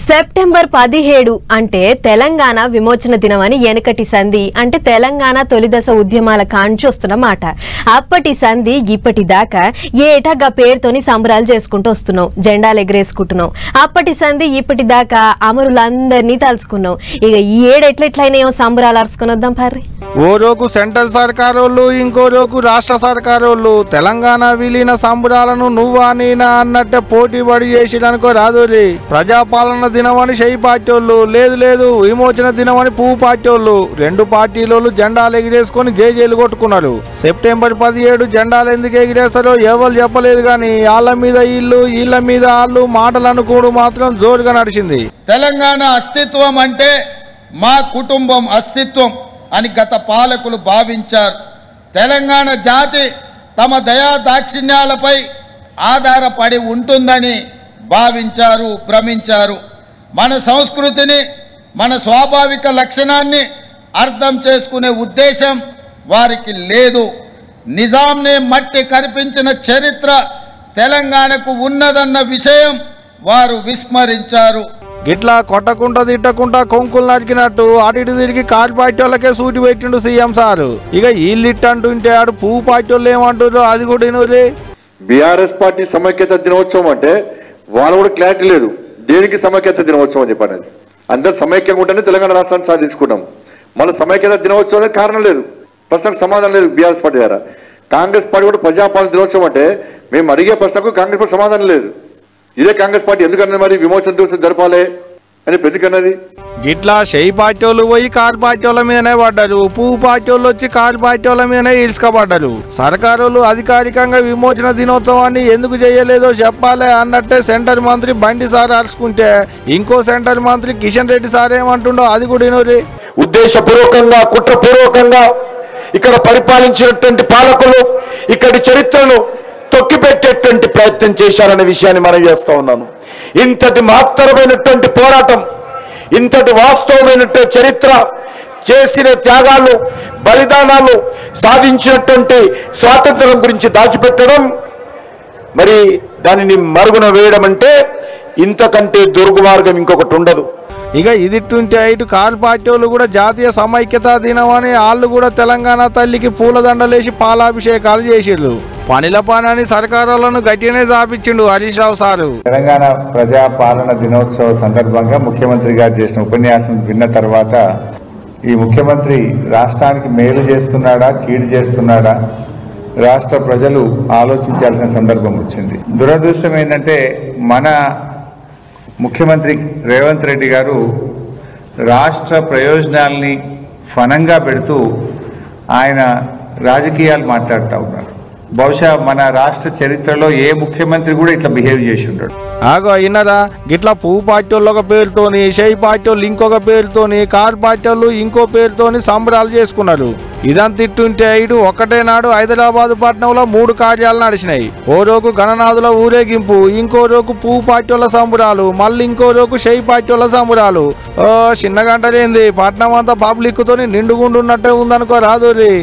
September 17 అంటే తెలంగాణ విమోచన దినమని ఎనకటి సంధి అంటే తెలంగాణ తొలిదశ ఉద్యమాల కాంచి వస్తున్నమాట. అప్పటి సంధి ఇప్పటి దాకా ఏటగా పేరుతోని సంబరాలు చేసుకుంటూ వస్తున్నాం, జెండాలు ఎగరేసుకుంటున్నాం. అప్పటి సంధి ఇప్పటి దాకా అమరులందరినీ తలుచుకున్నాం. ఇక ఈ ఏడు ఎట్లెట్లయినాయో సంబరాలు అరుచుకుని వద్దాం పార్రి. ఓ రోజు సెంట్రల్ సర్కారోళ్ళు, ఇంకో రోజు రాష్ట్ర సర్కారోళ్ళు తెలంగాణ విలీన సంబరాలను నువ్వా నేనా అన్నట్టే పోటీ పడి చేసిరనుకో రాదులి. ప్రజాపాలన దినమని షై పార్టీలు, లేదు విమోచన దినమని పువ్వు పార్టీలు, రెండు పార్టీలు జెండాలు ఎగిరేసుకొని జైలు కొట్టుకున్నారు. సెప్టెంబర్ 17 జెండాలు ఎందుకు ఎగిరేస్తారో ఎవరు చెప్పలేదు, కానీ వాళ్ళ మీద ఇల్లు, వీళ్ళ మీద వాళ్ళు మాటలు అనుకోడు మాత్రం జోరుగా నడిచింది. తెలంగాణ అస్తిత్వం అంటే మా కుటుంబం అస్తిత్వం అని గత పాలకులు భావించారు. తెలంగాణ జాతి తమ దయా దాక్షిణ్యాలపై ఆధారపడి ఉంటుందని భావించారు, భ్రమించారు. మన సంస్కృతిని, మన స్వాభావిక లక్షణాన్ని అర్థం చేసుకునే ఉద్దేశం వారికి లేదు. నిజాంనే మట్టి కనిపించిన చరిత్ర తెలంగాణకు ఉన్నదన్న విషయం వారు విస్మరించారు. గిట్లా కొట్టకుండా తిట్టకుండా కొంకులు నరికినట్టు అటు ఇటు తిరిగి కారు పార్టీ వాళ్ళకే సూటి పెట్టిండు సీఎం సారు. ఇక వీళ్ళిట్టు అంటుంటే ఆడు పువ్వు పార్టీ వాళ్ళు ఏమంటారు అది కూడా వినూరి. బీఆర్ఎస్ పార్టీ సమైక్యత దినోత్సవం అంటే వాళ్ళు కూడా క్లారిటీ లేదు దేనికి సమైక్యత దినోత్సవం అని చెప్పనేది. అందరు సమైక్యంగా ఉంటేనే తెలంగాణ రాష్ట్రాన్ని సాధించుకున్నాం. మళ్ళీ సమైక్యత దినోత్సవం కారణం లేదు, ప్రశ్నకు సమాధానం లేదు బీఆర్ఎస్ పార్టీ ద్వారా. కాంగ్రెస్ పార్టీ కూడా ప్రజాపాలన దినోత్సవం అంటే మేము అడిగే ప్రశ్నకు కాంగ్రెస్ పార్టీ సమాధానం లేదు. ఇదే కాంగ్రెస్ పార్టీ ఎందుకన్నది మరి విమోచన దివసం జరపాలి అని ఎందుకన్నది. గిట్లా షై పార్టీ వాళ్ళు పోయి కారు పార్టీ వాళ్ళ మీదనే పడ్డారు, పువ్వు పార్టీ వాళ్ళు వచ్చి కారు పార్టీ వాళ్ళ మీదనే ఇరుసుకపడ్డారు. సర్కారులు అధికారికంగా విమోచన దినోత్సవాన్ని ఎందుకు చేయలేదో చెప్పాలి అన్నట్టే సెంటర్ మంత్రి బండి సార్ అరుచుకుంటే ఇంకో సెంటర్ మంత్రి కిషన్ రెడ్డి సార్ ఏమంటుండో అది కూడా వినూరి. ఉద్దేశపూర్వకంగా కుట్రపూర్వకంగా ఇక్కడ పరిపాలించినటువంటి పాలకులు ఇక్కడి చరిత్రను తొక్కిపెట్టేటువంటి ప్రయత్నం చేశారనే విషయాన్ని మనం చేస్తా ఉన్నాను. ఇంతటి మహత్తరమైనటువంటి పోరాటం, ఇంతటి వాస్తవమైనటువంటి చరిత్ర, చేసిన త్యాగాలు, బలిదానాలు, సాధించినటువంటి స్వాతంత్రం గురించి దాచిపెట్టడం, మరి దానిని మరుగున వేయడం అంటే ఇంతకంటే దుర్మార్గం ఇంకొకటి ఉండదు. ఇక ఇదిట్టుంటే ఇటు కారు పార్టీ వాళ్ళు కూడా జాతీయ సమైక్యతా దినం అని వాళ్ళు కూడా తెలంగాణ తల్లికి పూలదండలేసి పాలాభిషేకాలు చేసిర్రు. పనిల పని సర్కారులను గట్టిగానే చాపించిండు హరీష్ రావు సారు. తెలంగాణ ప్రజాపాలన దినోత్సవ సందర్భంగా ముఖ్యమంత్రి గారు చేసిన ఉపన్యాసం విన్న తర్వాత ఈ ముఖ్యమంత్రి రాష్ట్రానికి మేలు చేస్తున్నాడా, కీడు చేస్తున్నాడా రాష్ట్ర ప్రజలు ఆలోచించాల్సిన సందర్భం వచ్చింది. దురదృష్టం ఏంటంటే మన ముఖ్యమంత్రి రేవంత్ రెడ్డి గారు రాష్ట్ర ప్రయోజనాల్ని ఫనంగా పెడుతూ ఆయన రాజకీయాలు మాట్లాడుతూ ఉన్నారు. బహుశా మన రాష్ట్ర చరిత్రలో ఏ ముఖ్యమంత్రి కూడా ఇట్లా బిహేవ్ చేసి ఉంటాడు. ఆగో అయినరా, గిట్లా పువ్వు పార్టీ వాళ్ళు ఒక పేరుతోని, షై పార్టీ వాళ్ళు ఇంకొక పేరుతోని, కారు పార్టీ వాళ్ళు ఇంకో పేరుతోని సంబరాలు చేసుకున్నారు. ఇదంతా ఇట్టుంటే ఇటు ఒక్కటే నాడు హైదరాబాద్ పట్టణంలో 3 కార్యాలు నడిచినాయి. ఓ రోజు గణనాథుల ఊరేగింపు, ఇంకో రోజు పువ్వు పార్టీ వాళ్ళ సంబరాలు, మళ్ళీ ఇంకో రోజు షై పార్టీ వాళ్ళ సంబరాలు. చిన్న గంటలేంది పట్నం అంతా పబ్లిక్ తోని నిండుగుండున్నట్టే ఉందనుకో రాదురి.